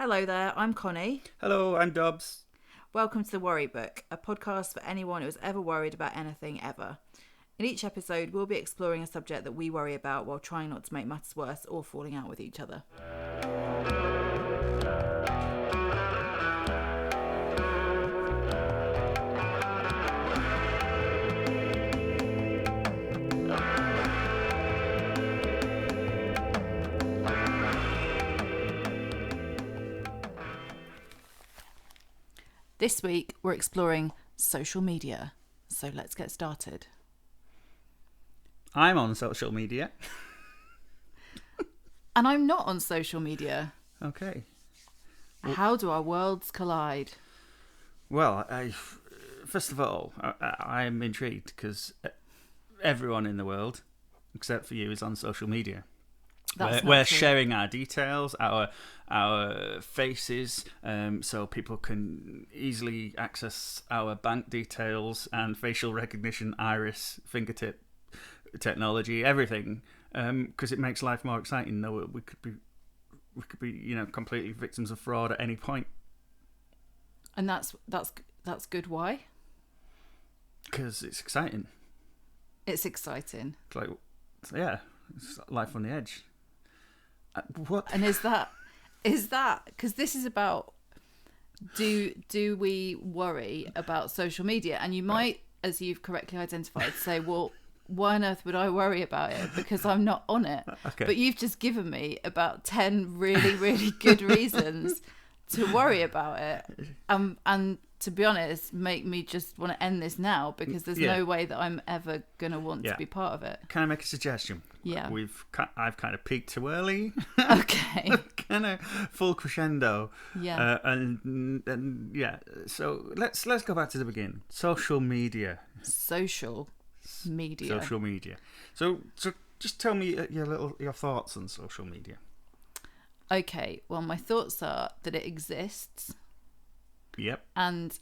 Hello there, I'm Connie. Hello, I'm Dobbs. Welcome to The Worry Book, a podcast for anyone who has ever worried about anything ever. In each episode, we'll be exploring a subject that we worry about while trying not to make matters worse or falling out with each other. This week, we're exploring social media. So let's get started. I'm on social media. And I'm not on social media. Okay. How do our worlds collide? Well, first of all, I'm intrigued because everyone in the world, except for you, is on social media. We're sharing our details, our faces, so people can easily access our bank details and facial recognition, iris, fingertip technology, everything, because it makes life more exciting. Though we could be, completely victims of fraud at any point. And that's good. Why? Because it's exciting. It's exciting. It's like, yeah, it's life on the edge. What? And is that because this is about do we worry about social media? And you might, as you've correctly identified, say, well, why on earth would I worry about it? Because I'm not on it. Okay. But you've just given me about 10 really, really good reasons to worry about it. And to be honest, make me just want to end this now because there's no way that I'm ever going to want to be part of it. Can I make a suggestion? Yeah. I've kind of peaked too early. Okay. Kind of full crescendo. Yeah. And yeah. So let's go back to the beginning. Social media. Social media. So just tell me your thoughts on social media. Okay. Well, my thoughts are that it exists. Yep. And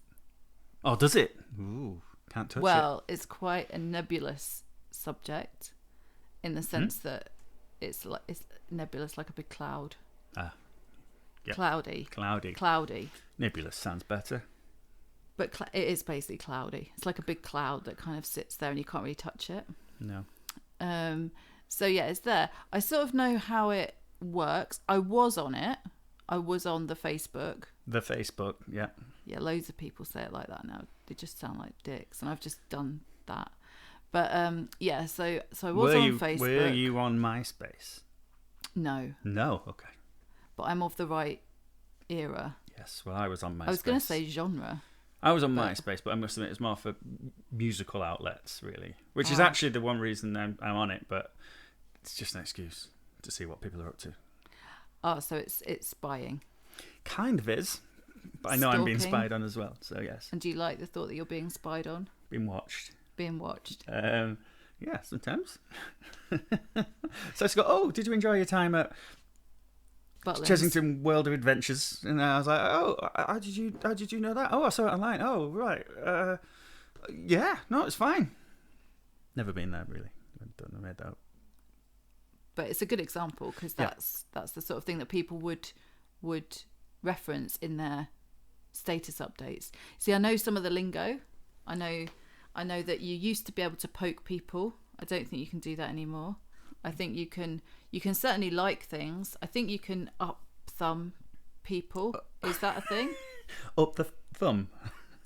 does it? Ooh, can't touch it. Well, it's quite a nebulous subject in the sense that it's nebulous, like a big cloud. Yep. Cloudy. Nebulous sounds better. But it is basically cloudy. It's like a big cloud that kind of sits there and you can't really touch it. No. So yeah, it's there. I sort of know how it works. I was on it. I was on the Facebook. The Facebook, yeah. Yeah, loads of people say it like that now. They just sound like dicks, and I've just done that. But yeah, so I was on Facebook. Were you on MySpace? No. No, okay. But I'm of the right era. Yes, well, I was on MySpace. I was going to say genre. I was on MySpace, but I must admit it's more for musical outlets, really. Which is actually the one reason I'm on it, but it's just an excuse to see what people are up to. Oh, so it's spying. Kind of is, but I know I'm being spied on as well, so yes. And do you like the thought that you're being spied on? Being watched. Yeah, sometimes. So I go, did you enjoy your time at Butlins? Chessington World of Adventures? And I was like, how did you know that? I saw it online. Oh, right. Yeah, no, it's fine. Never been there, really. I don't know about that. But it's a good example because that's the sort of thing that people would reference in their status updates. See, I know some of the lingo. I know that you used to be able to poke people. I don't think you can do that anymore. I think you can certainly like things. I think you can up thumb people. Is that a thing? Up the thumb.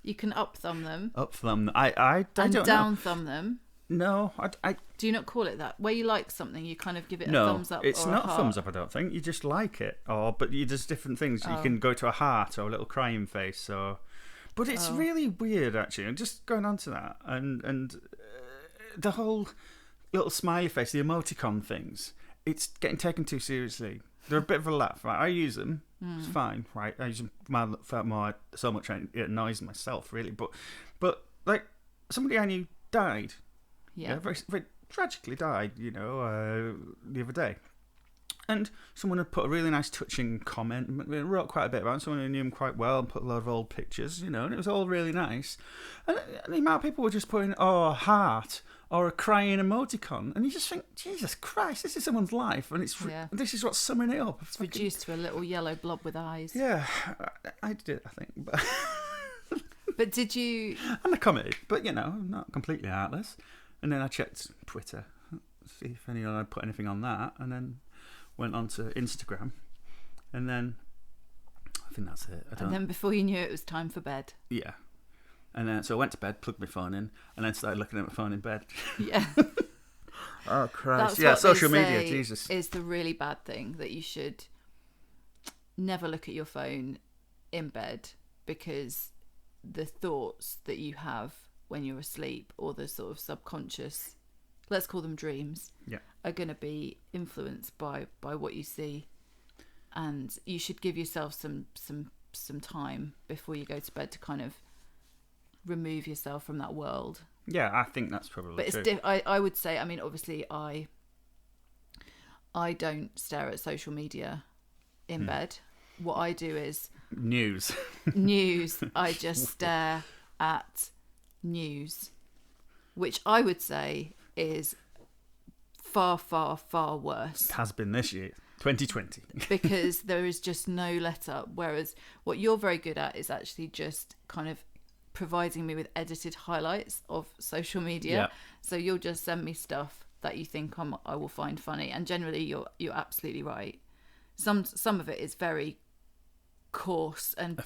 You can up thumb them. Up thumb. I don't know. And down thumb them. No, I. Do you not call it that? Where you like something, you kind of give it a no, thumbs up. It's or not a heart. thumbs up. I don't think you just like it. But there's different things. You can go to a heart or a little crying face. But it's really weird, actually. And just going on to that, and the whole little smiley face, the emoticon things. It's getting taken too seriously. They're a bit of a laugh, right? I use them. It's fine, right? I use them so much it annoys myself, really. But like somebody I knew died. Yeah, very, very tragically died, the other day. And someone had put a really nice touching comment, wrote quite a bit about someone who knew him quite well, and put a lot of old pictures, and it was all really nice. And the amount of people were just putting, a heart, or a crying emoticon, and you just think, Jesus Christ, this is someone's life, and this is what's summing it up. It's reduced to a little yellow blob with eyes. Yeah, I did it, I think. But did you... And I commented, but, not completely heartless. And then I checked Twitter, see if anyone had put anything on that, and then went on to Instagram, and then I think that's it. And then before you knew it was time for bed. Yeah. And then so I went to bed, plugged my phone in, and then started looking at my phone in bed. Yeah. Oh, Christ. Social media, Jesus. Is the really bad thing, that you should never look at your phone in bed, because the thoughts that you have when you're asleep, or the sort of subconscious, let's call them dreams, are going to be influenced by what you see. And you should give yourself some time before you go to bed to kind of remove yourself from that world. Yeah, I think that's probably true. I would say, I mean, obviously I don't stare at social media in bed. What I do is news. I just stare at news, which I would say is far, far, far worse. It has been this year, 2020. Because there is just no let up. Whereas what you're very good at is actually just kind of providing me with edited highlights of social media. Yeah. So you'll just send me stuff that you think I will find funny, and generally you're absolutely right. Some of it is very coarse and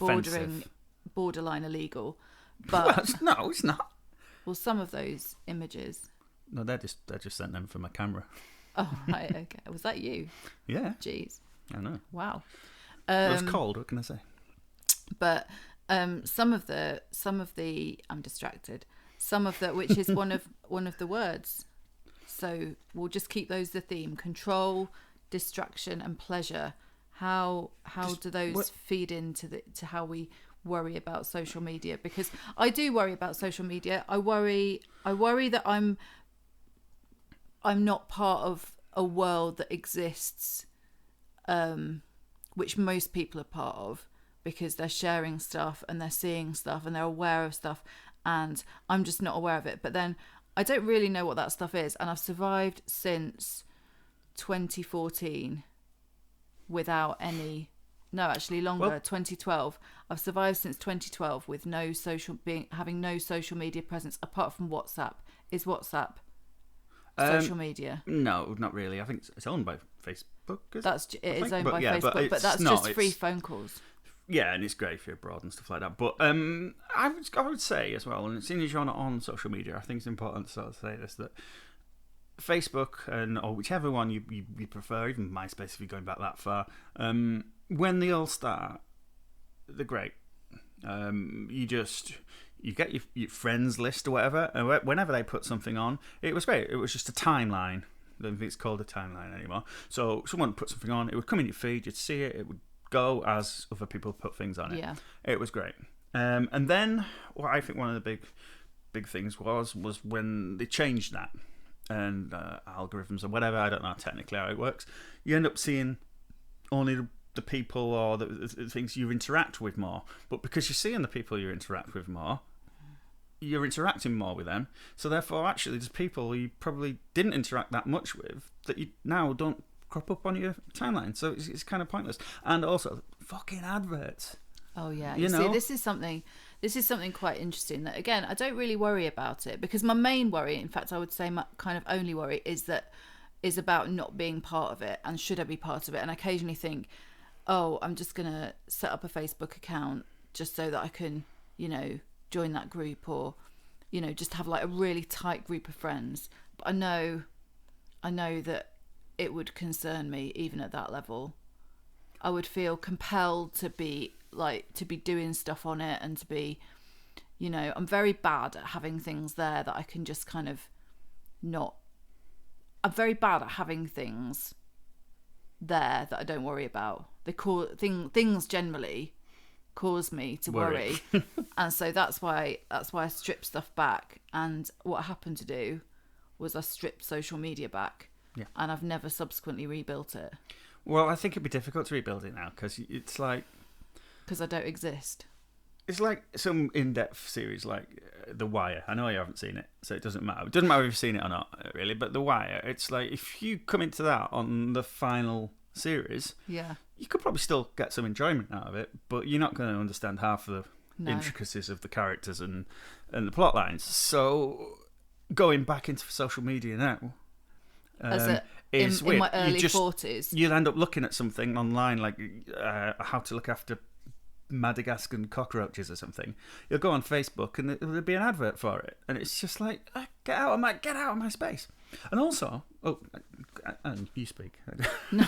borderline illegal. But no, it's not. Well, some of those images. No, they just sent them from my camera. Oh, right, okay. Was that you? Yeah. Jeez. I know. Wow. It was cold. What can I say? But some of the I'm distracted. Some of the, which is one of the words. So we'll just keep those the theme: control, distraction, and pleasure. How do those feed into to how we worry about social media? Because I do worry about social media. I worry that I'm not part of a world that exists, which most people are part of, because they're sharing stuff and they're seeing stuff and they're aware of stuff, and I'm just not aware of it. But then I don't really know what that stuff is, and I've survived since 2014 without any... No, actually longer. 2012. I've survived since 2012 with having no social media presence apart from WhatsApp. Is WhatsApp social media? No, not really. I think it's owned by Facebook. It is owned by Facebook, but that's just free phone calls. Yeah, and it's great if you're abroad and stuff like that. But I would say as well, and seeing as you're not on social media, I think it's important to sort of say this, that Facebook or whichever one you prefer, even MySpace if you're going back that far, when they all start, they're great. You get your friends list or whatever, and whenever they put something on, it was great. It was just a timeline. I don't think it's called a timeline anymore. So someone put something on, it would come in your feed, you'd see it, it would go as other people put things on it. Yeah. It was great. And then what I think one of the big things was when they changed that, and algorithms or whatever, I don't know technically how it works, you end up seeing only the people or the things you interact with more. But because you're seeing the people you interact with more, you're interacting more with them. So therefore, actually, there's people you probably didn't interact that much with that you now don't crop up on your timeline. So it's kind of pointless. And also, fucking adverts. Oh yeah, you know? See, this is something quite interesting that, again, I don't really worry about it, because my main worry, in fact I would say my kind of only worry, is about not being part of it, and should I be part of it. And I occasionally think, oh, I'm just gonna set up a Facebook account just so that I can, join that group, or just have like a really tight group of friends. But I know that it would concern me even at that level. I would feel compelled to be doing stuff on it, and to be, I'm very bad at having things there that I can just kind of not. I'm very bad at having things there that I don't worry about. Things generally cause me to worry. And so that's why I stripped stuff back. And what I happened to do was I stripped social media back. Yeah. And I've never subsequently rebuilt it. Well, I think it'd be difficult to rebuild it now because it's like... Because I don't exist. It's like some in-depth series like The Wire. I know you haven't seen it, so it doesn't matter. It doesn't matter if you've seen it or not, really. But The Wire, it's like if you come into that on the final series, you could probably still get some enjoyment out of it, but you're not going to understand half of the intricacies of the characters and the plot lines. So going back into social media now... is in my early 40s. You'll end up looking at something online like how to look after Madagascan cockroaches or something. You'll go on Facebook and there'll be an advert for it, and it's just like, get out of my space. And also, and you speak. No,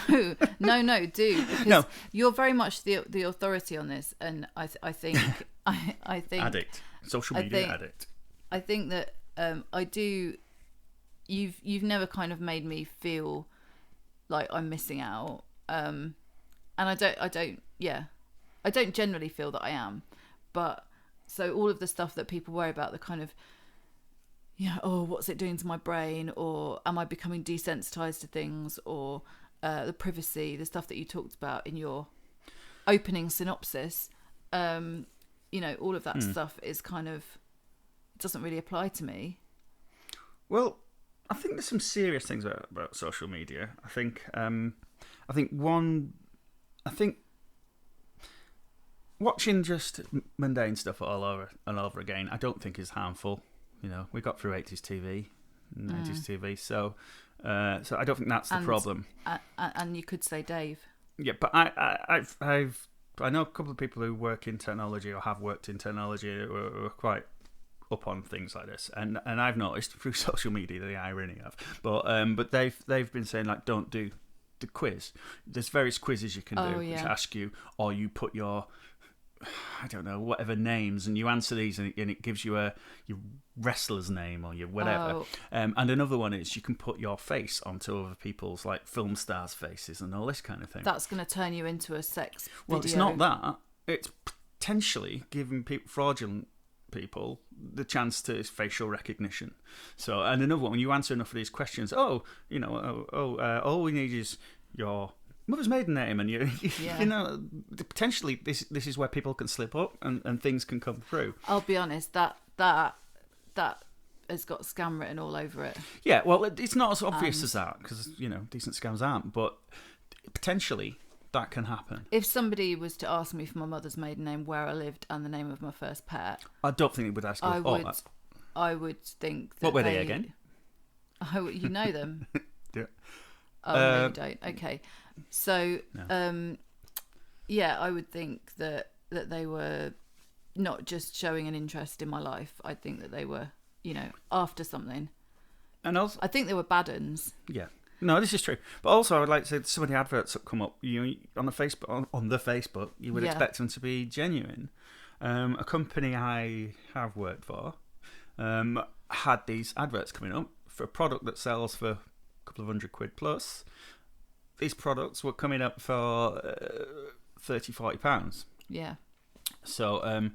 do, because you're very much the authority on this, and I think addict, social media addict. I think that I do. You've never kind of made me feel like I'm missing out, and I don't generally feel that I am, but so all of the stuff that people worry about, the kind of, what's it doing to my brain, or am I becoming desensitized to things, or the privacy, the stuff that you talked about in your opening synopsis, all of that stuff is kind of, it doesn't really apply to me. Well, I think there's some serious things about social media. I think watching just mundane stuff all over and over again, I don't think is harmful. We got through 80s TV, 90s TV, so I don't think that's the problem. And you could say Dave. Yeah, but I know a couple of people who work in technology or have worked in technology who are quite up on things like this, and I've noticed through social media the irony of, but they've been saying like, don't do the quiz. There's various quizzes you can do, which ask you, or you put your, I don't know, whatever names, and you answer these, and it gives you your wrestler's name or your whatever. And another one is you can put your face onto other people's like film stars' faces and all this kind of thing. That's going to turn you into a sex video. Well, it's not that. It's potentially giving fraudulent people the chance to facial recognition. So, and another one, when you answer enough of these questions, all we need is your mother's maiden name, and potentially this is where people can slip up and things can come through. I'll be honest, that has got scam written all over it. Yeah, well, it's not as obvious as that, because decent scams aren't, but potentially that can happen. If somebody was to ask me for my mother's maiden name, where I lived, and the name of my first pet, I don't think they would ask you all that. I would think that. What were they again? Oh, you know them. Yeah. Oh, no, you don't. Okay, so no. I would think that they were not just showing an interest in my life. I think that they were, after something. And also, I think they were bad uns. Yeah. No, this is true. But also, I would like to say some of the adverts that come up on the Facebook, you would expect them to be genuine. A company I have worked for had these adverts coming up for a product that sells for a couple of £100 plus. These products were coming up for £30-40. Yeah. So,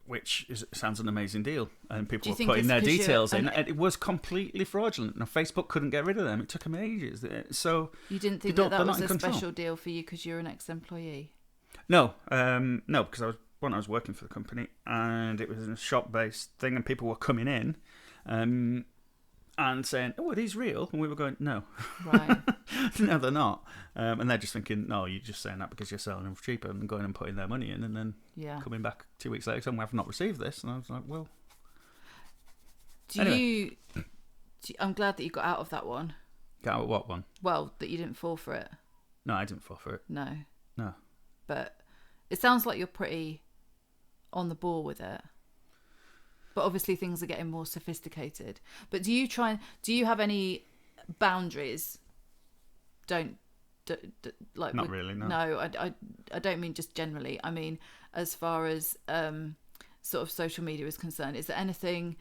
which sounds an amazing deal, and people were putting their details in, and it was completely fraudulent. Now Facebook couldn't get rid of them; it took them ages. So you didn't think that was a special deal for you because you're an ex-employee? No, because I was working for the company, and it was a shop-based thing, and people were coming in, and saying, "Oh, are these real?" And we were going, "No, right, no, they're not." And they're just thinking, "No, you're just saying that because you're selling them for cheaper," and going and putting their money in, and then coming back 2 weeks later, and we have not received this. And I was like, "Well, I'm glad that you got out of that one." Get out of what one? Well, that you didn't fall for it. No, I didn't fall for it. No. But it sounds like you're pretty on the ball with it. But obviously things are getting more sophisticated. But do you have any boundaries? Not really, no. No, I don't mean just generally. I mean, as far as sort of social media is concerned, is there anything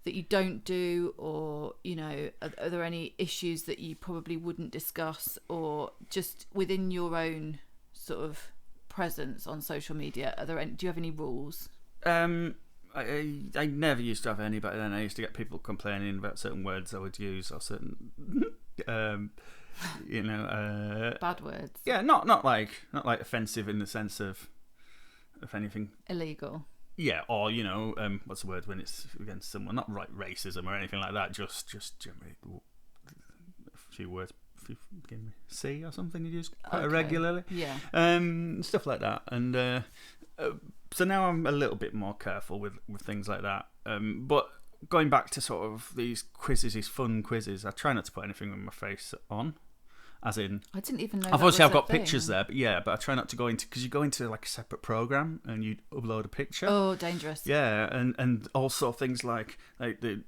that you don't do, or, are there any issues that you probably wouldn't discuss, or just within your own sort of presence on social media? Do you have any rules? I never used to have any, but then I used to get people complaining about certain words I would use or certain Bad words. Yeah, not like offensive in the sense of anything illegal. Yeah, or what's the word when it's against someone? Not racism or anything like that. Just generally a few words. Give me C or something you use quite regularly. Yeah. Stuff like that, and so now I'm a little bit more careful with things like that. But going back to sort of these quizzes, these fun quizzes, I try not to put anything with my face on. As in, I didn't even know. Obviously, I've got pictures there, but I try not to go into, because you go into like a separate program and you upload a picture. Oh, dangerous! Yeah, and also things like the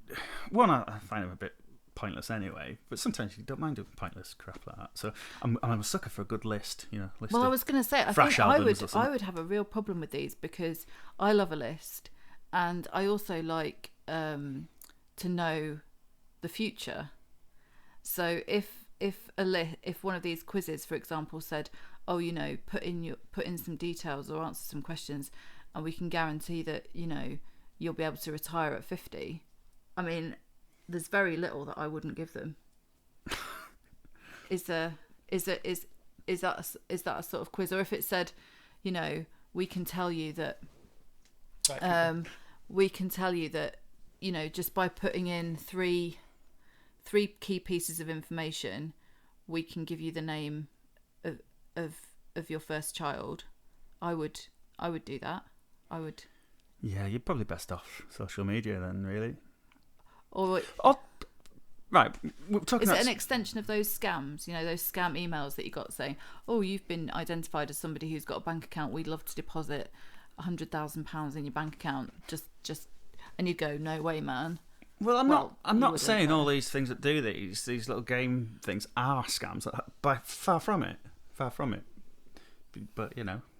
one I find them a bit pointless anyway, but sometimes you don't mind doing pointless crap like that. So I'm a sucker for a good list. Well, I was going to say, I think I would have a real problem with these because I love a list, and I also like to know the future. So if one of these quizzes, for example, said, "Oh, put in some details or answer some questions, and we can guarantee that you'll be able to retire at 50," I mean, there's very little that I wouldn't give them. Is that a sort of quiz? Or if it said, we can tell you that, just by putting in three key pieces of information, we can give you the name of your first child. I would do that. I would. Yeah, you're probably best off social media then, really. Or right, we're talking. Is it an extension of those scams? Those scam emails that you got saying, "Oh, you've been identified as somebody who's got a bank account. We'd love to deposit £100,000 in your bank account." Just and you go, "No way, man." Well, I'm not saying all these things that do these little game things are scams. By far from it. But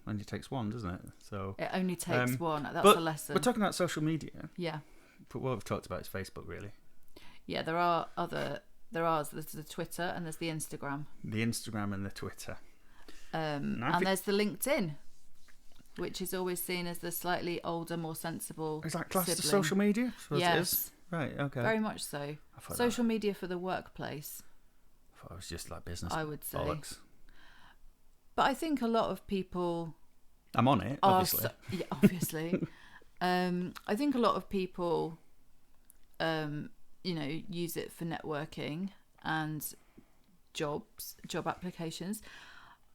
only takes one, doesn't it? So it only takes one. That's a lesson. We're talking about social media. Yeah. But what we've talked about is Facebook, really. Yeah, there's the Twitter and there's the Instagram. The Instagram and the Twitter. And there's the LinkedIn, which is always seen as the slightly older, more sensible. Is that classed as sibling. social media? Yes. It is? Right, okay. Very much so. Social media for the workplace. I thought it was just like business. I would say. Bollocks. But I think a lot of people. I'm on it, obviously. Yeah, obviously. I think a lot of people, use it for networking and job applications.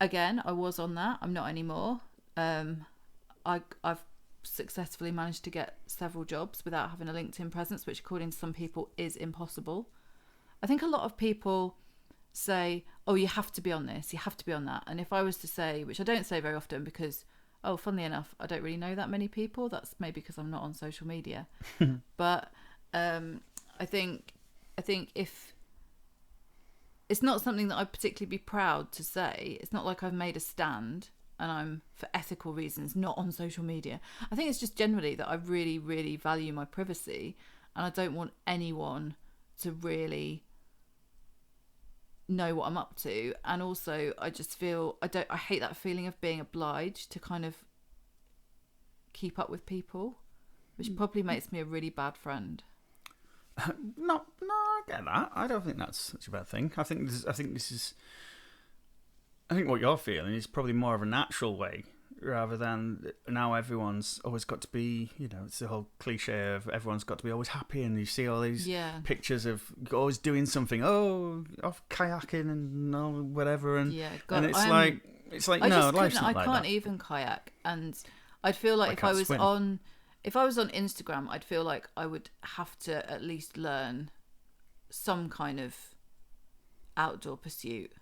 Again, I was on that. I'm not anymore. I've successfully managed to get several jobs without having a LinkedIn presence, which according to some people is impossible. I think a lot of people say, "Oh, you have to be on this, you have to be on that." And if I was to say, which I don't say very often because, funnily enough, I don't really know that many people. That's maybe because I'm not on social media. But I think if it's not something that I'd particularly be proud to say, it's not like I've made a stand and I'm, for ethical reasons, not on social media. I think it's just generally that I really, really value my privacy, and I don't want anyone to really know what I'm up to. And also I just feel I hate that feeling of being obliged to kind of keep up with people, which probably makes me a really bad friend. No, I get that. I don't think that's such a bad thing. I think what you're feeling is probably more of a natural way, rather than now everyone's always got to be, it's the whole cliche of everyone's got to be always happy, and you see all these pictures of always doing something, off kayaking and whatever, and and it's like no, life's not like that. I can't even kayak, and I'd feel like if I was on Instagram, I'd feel like I would have to at least learn some kind of outdoor pursuit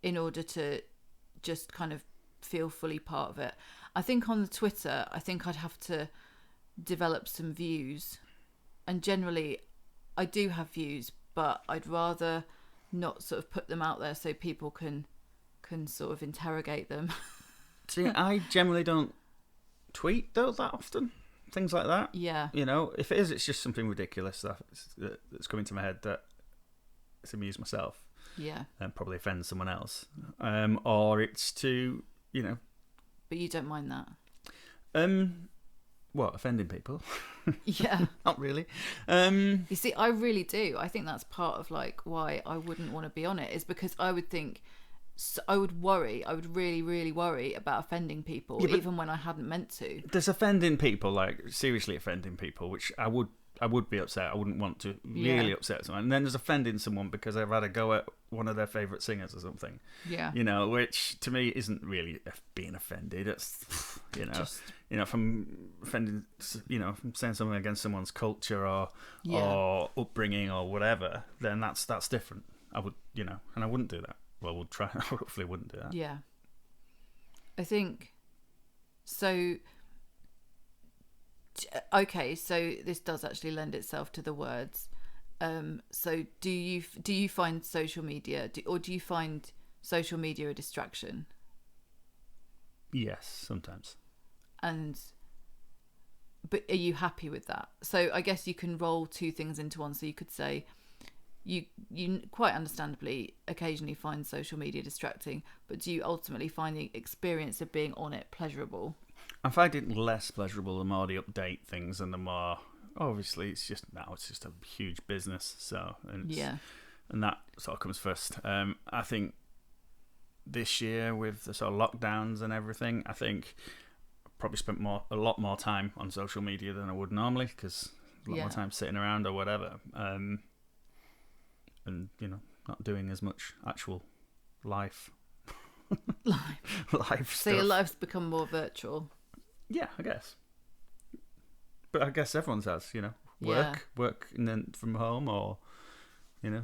in order to just kind of feel fully part of it. I think on the Twitter, I'd have to develop some views, and generally I do have views, but I'd rather not sort of put them out there so people can sort of interrogate them. See, I generally don't tweet though that often, things like that. Yeah. If it is, it's just something ridiculous that's coming to my head that to amuse myself. Yeah. And probably offend someone else. Or it's to, But you don't mind that? What, offending people? Yeah. Not really. You see, I really do. I think that's part of like why I wouldn't want to be on it, is because I would think, I would worry, I would really, really worry about offending people, even when I hadn't meant to. There's offending people, like seriously offending people, which I would be upset. I wouldn't want to really upset someone. And then there's offending someone because I've had a go at one of their favourite singers or something. Yeah. You know, which to me isn't really being offended. It's, from offending, from saying something against someone's culture or upbringing or whatever, then that's different. I would, and I wouldn't do that. Well, we'll try. Hopefully wouldn't do that. Yeah. I think, so... Okay, so this does actually lend itself to the words. So do you find social media, or do you find social media a distraction? Yes, sometimes. But are you happy with that? So I guess you can roll two things into one. So you could say you quite understandably occasionally find social media distracting, but do you ultimately find the experience of being on it pleasurable? I find it less pleasurable the more they update things, and the more, obviously, it's just a huge business. So, and that sort of comes first. I think this year with the sort of lockdowns and everything, I think I probably spent a lot more time on social media than I would normally, because a lot more time sitting around or whatever, and not doing as much actual life stuff. So your life's become more virtual. Yeah, I guess. But I guess everyone's has, work and then from home, or,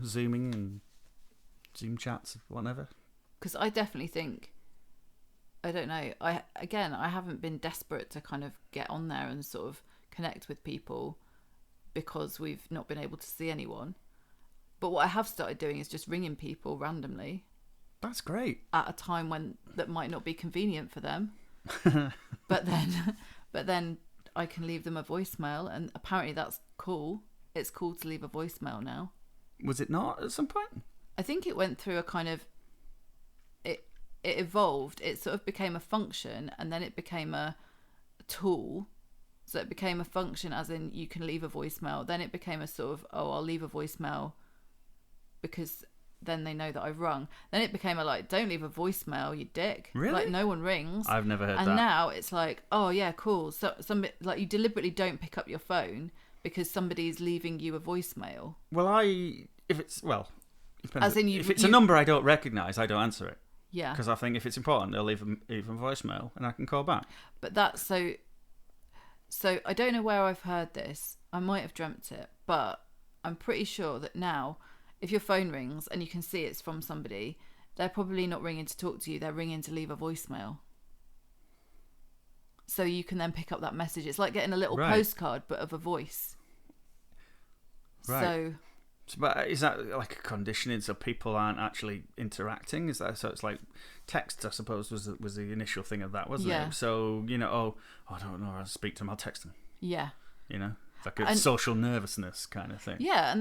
Zooming and Zoom chats, whatever. Because I definitely think, I don't know, I haven't been desperate to kind of get on there and sort of connect with people because we've not been able to see anyone. But what I have started doing is just ringing people randomly. That's great. At a time when that might not be convenient for them. but then I can leave them a voicemail, and apparently that's cool. It's cool to leave a voicemail now. Was it not at some point? I think it went through a kind of, it evolved. It sort of became a function, and then it became a tool. So it became a function as in you can leave a voicemail. Then it became a sort of, I'll leave a voicemail because then they know that I've rung. Then it became don't leave a voicemail, you dick. Really? Like, no one rings. I've never heard that. And now it's like, oh yeah, cool. So you deliberately don't pick up your phone because somebody's leaving you a voicemail. Well, if it's a number I don't recognise, I don't answer it. Yeah. Because I think if it's important, they'll leave a voicemail and I can call back. But that's so I don't know where I've heard this. I might have dreamt it, but I'm pretty sure that now, if your phone rings and you can see it's from somebody, they're probably not ringing to talk to you. They're ringing to leave a voicemail. So you can then pick up that message. It's like getting a little postcard, but of a voice. Right. But is that like a conditioning so people aren't actually interacting? Is that so? It's like text, I suppose, was the initial thing of that, wasn't it? So I don't know. I'll speak to them. I'll text them. Yeah. It's like a social nervousness kind of thing. Yeah,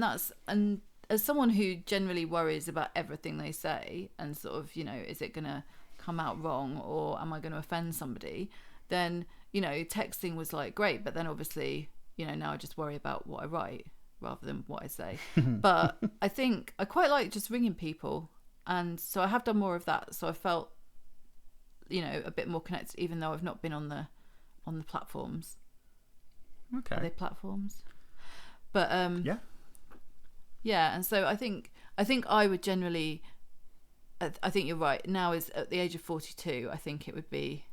and as someone who generally worries about everything they say and sort of, is it going to come out wrong or am I going to offend somebody? Then, texting was great. But then obviously, now I just worry about what I write rather than what I say. But I think I quite like just ringing people. And so I have done more of that. So I felt, a bit more connected, even though I've not been on the platforms. Okay. Are they platforms? But, yeah. Yeah, and so I think I would generally, I think you're right. Now is at the age of 42, I think it would be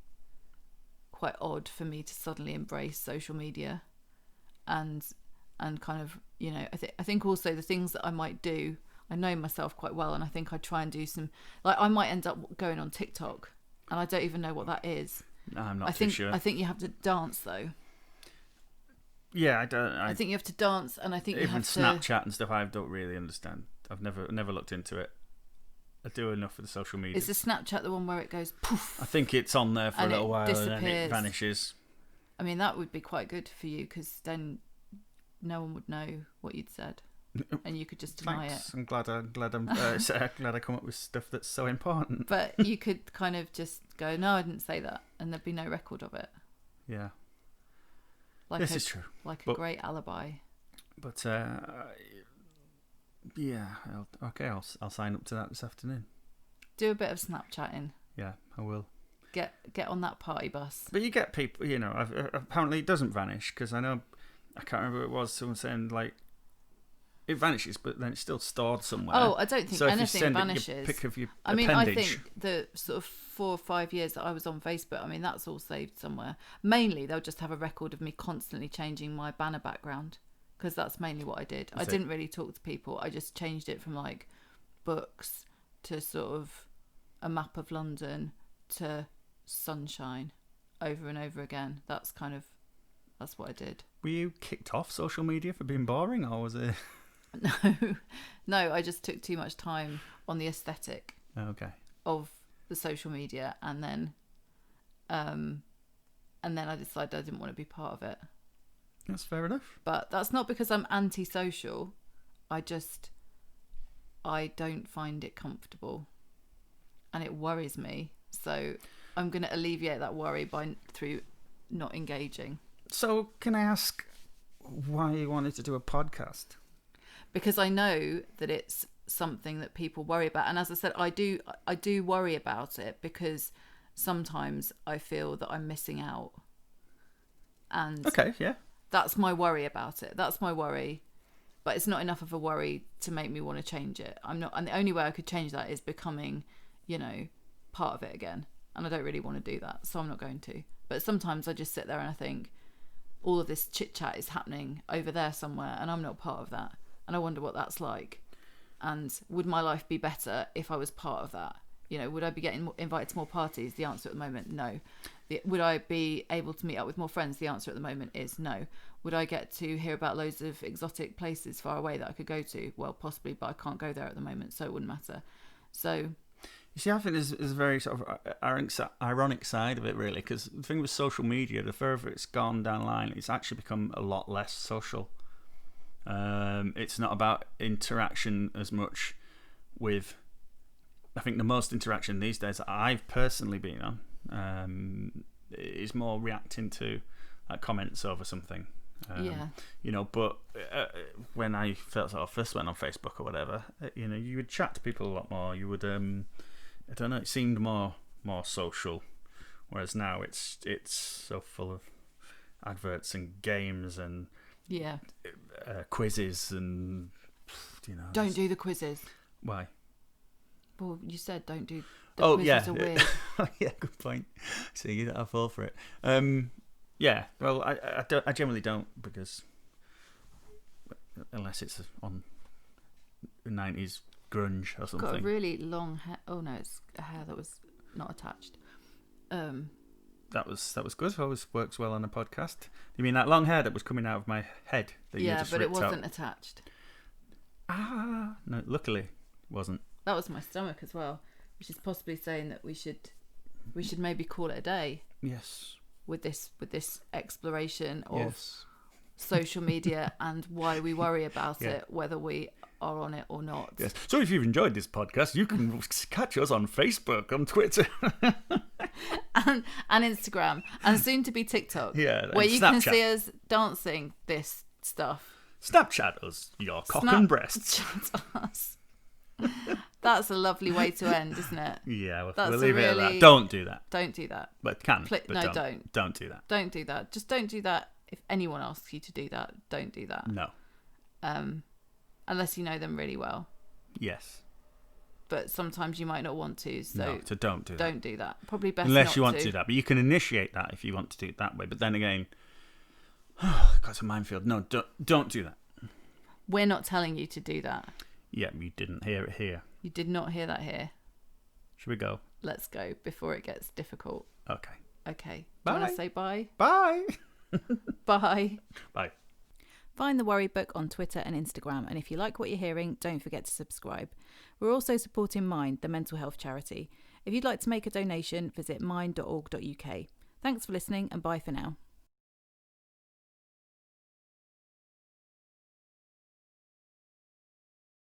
quite odd for me to suddenly embrace social media, and kind of I think also the things that I might do, I know myself quite well, and I think I'd try and do some I might end up going on TikTok, and I don't even know what that is. No, I'm not too sure. I think you have to dance though. Yeah, I don't. I think you have to dance, and I think even you have to Snapchat and stuff. I don't really understand. I've never looked into it. I do enough for the social media. Is the Snapchat the one where it goes poof? I think it's on there for a little while disappears. and then it vanishes. I mean, that would be quite good for you because then no one would know what you'd said, and you could just deny Thanks. it. I'm glad I come up with stuff that's so important. But you could kind of just go, no, I didn't say that, and there'd be no record of it. Yeah. This is true. Like a great alibi. But I'll sign up to that this afternoon. Do a bit of Snapchatting. Yeah, I will. Get on that party bus. But you get people, apparently it doesn't vanish, because I can't remember what it was, someone saying, like, it vanishes, but then it's still stored somewhere. Oh, I don't think anything vanishes. Your pic of your appendage. I think the sort of 4 or 5 years that I was on Facebook, I mean, that's all saved somewhere. Mainly, they'll just have a record of me constantly changing my banner background, because that's mainly what I did. I didn't really talk to people. I just changed it from, like, books to sort of a map of London to sunshine over and over again. That's what I did. Were you kicked off social media for being boring, or was it? No, I just took too much time on the aesthetic of the social media, and then I decided I didn't want to be part of it. That's fair enough. But that's not because I'm antisocial. I don't find it comfortable, and it worries me. So I'm going to alleviate that worry through not engaging. So can I ask why you wanted to do a podcast? Because I know that it's something that people worry about. And as I said, I do worry about it, because sometimes I feel that I'm missing out. And that's my worry about it. That's my worry. But it's not enough of a worry to make me want to change it. And the only way I could change that is becoming, part of it again. And I don't really want to do that, so I'm not going to. But sometimes I just sit there and I think, all of this chit chat is happening over there somewhere, and I'm not part of that. And I wonder what that's like. And would my life be better if I was part of that? Would I be getting invited to more parties? The answer at the moment, no. Would I be able to meet up with more friends? The answer at the moment is no. Would I get to hear about loads of exotic places far away that I could go to? Well, possibly, but I can't go there at the moment, so it wouldn't matter. So... You see, I think there's a very sort of ironic side of it, really, because the thing with social media, the further it's gone down the line, it's actually become a lot less social. It's not about interaction as much with... I think the most interaction these days that I've personally been on is more reacting to comments over something. But when I first went on Facebook or whatever, you would chat to people a lot more. You would... I don't know. It seemed more social, whereas now it's so full of adverts and games and quizzes and Don't do the quizzes. Why? Well, you said don't do. The quizzes are weird. Yeah, good point. So I fall for it. Well, I generally don't, because unless it's on 90s grunge or something. Got a really long hair. Oh no, it's a hair that was not attached. That was good. Always works well on a podcast. You mean that long hair that was coming out of my head? That you just but it ripped wasn't out? Attached. No, luckily it wasn't. That was my stomach as well, which is possibly saying that we should maybe call it a day. Yes. With this exploration of social media and why we worry about it, whether we are on it or not. Yes. So if you've enjoyed this podcast, you can catch us on Facebook, on Twitter, and Instagram, and soon to be TikTok. Yeah, where you Snapchat. can see us dancing this stuff. Snapchat us your cock and breasts. Us. That's a lovely way to end, isn't it? Yeah, we'll leave it at that. Don't do that. Don't do that. But can. But don't. Don't do that. Don't do that. Just don't do that. If anyone asks you to do that, don't do that. No. Unless you know them really well. Yes. But sometimes you might not want to, so don't do that. Don't do that. Probably best unless not you want to do that. But you can initiate that if you want to do it that way. But then again, that's a minefield. No, don't do that. We're not telling you to do that. Yeah, you didn't hear it here. You did not hear that here. Should we go? Let's go before it gets difficult. Okay. Okay. Bye. Do you want to say bye? Bye. Bye. Bye. Find The Worry Book on Twitter and Instagram. And if you like what you're hearing, don't forget to subscribe. We're also supporting Mind, the mental health charity. If you'd like to make a donation, visit mind.org.uk. Thanks for listening and bye for now.